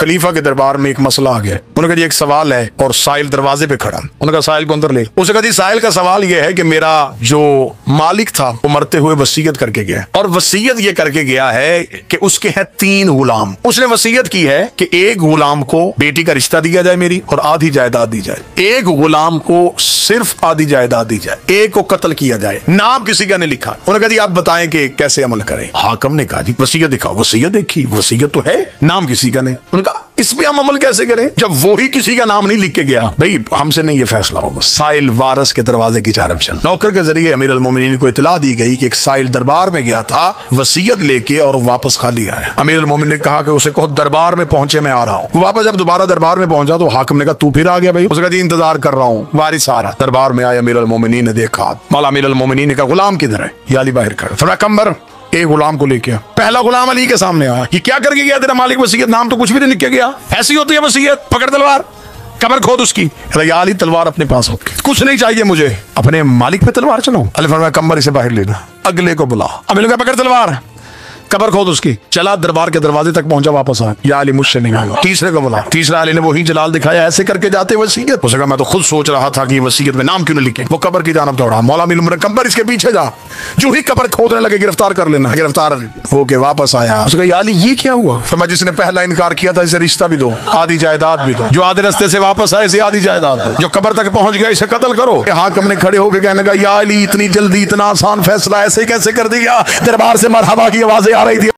खलीफा के दरबार में एक मसला आ गया। उन्होंने कहा जी एक सवाल है, और साहिल दरवाजे पे खड़ा। उन्होंने कहा साहिल को अंदर ले। उसने कहा जी साहिल का सवाल यह है कि मेरा जो मालिक था वो मरते हुए वसीयत करके गया, और वसीयत ये करके गया है कि उसके हैं 3 गुलाम। उसने वसीयत की है कि एक गुलाम को बेटी का रिश्ता दिया जाए मेरी, और आधी जायदाद दी जाए। एक गुलाम को सिर्फ आधी जायदाद दी जाए, एक को कत्ल किया जाए। नाम किसी का नहीं लिखा। उन्होंने कहा जी आप बताएं कि कैसे अमल करें। हाकिम ने कहा जी वसीयत दिखाओ। वसीयत देखी, वसीयत तो है, नाम किसी का नहीं। उन्होंने कहा इस पे हम अमल कैसे करें जब वो ही किसी का नाम नहीं लिख के गया। भाई हमसे नहीं ये फैसला होगा। साहिल वारस के दरवाजे की चारफ चल। नौकर के जरिए अमीर अल मोमिनीन को इतला दी गई कि एक साहिल दरबार में गया था वसीयत लेके और वापस खाली आया। अमीर अल मोमिनीन ने कहा कि उसे कहो दरबार में पहुंचे, मैं आ रहा हूँ। वापस जब दोबारा दरबार में पहुंचा तो हाकिम ने कहा तू फिर आ गया भाई। उसने कहा जी इंतजार कर रहा हूँ। वारिस आ रहा। दरबार में आया अमीर अल मोमिनीन ने देखा, मौला अमीर अल मोमिनीन ने कहा गुलाम किधर है? ये अली बाहर खड़ा। फरमाया कंबर एक गुलाम को लेके आ। पहला गुलाम अली के सामने आया। ये क्या करके गया तेरा मालिक? वसीयत, नाम तो कुछ भी नहीं लिख के गया। ऐसी होती है वसीयत। पकड़ तलवार, कमर खोद उसकी। या अली तलवार अपने पास हो, कुछ नहीं चाहिए मुझे, अपने मालिक पे तलवार चलाओ। अली फरमाया कंबर इसे बाहर लेना, अगले को बुला। अमीर ने कहा पकड़ तलवार, कबर खोद उसकी। चला दरबार के दरवाजे तक पहुंचा, वापस आया। या अली मुझसे नहीं आएगा। तीसरे को बुला। तीसरा अली ने वही जलाल दिखाया, ऐसे करके जाते वसीयत। उसने कहा मैं तो खुद सोच रहा था कि वसीयत में नाम क्यों नहीं लिखे। वो कबर की जानब दौड़ा। मौला अमीर ने कंबर इसके पीछे जा। जो ही कबर खोदने लगे गिरफ्तार कर लेना। गिरफ्तार होके वापस आया। उसने कहा या अली ये क्या हुआ? फिर मैं जिसने पहला इनकार किया था इसे रिश्ता भी दो, आधी जायदाद भी दो। जो आधे रास्ते से वापस आए इसे आधी जायदाद दो। जो कबर तक पहुंच गया इसे कत्ल करो। हाकिम ने खड़े होकर कहने लगा या अली इतनी जल्दी इतना आसान फैसला ऐसे कैसे कर दिया? दरबार से मरहबा की आवाजें आ रही थी।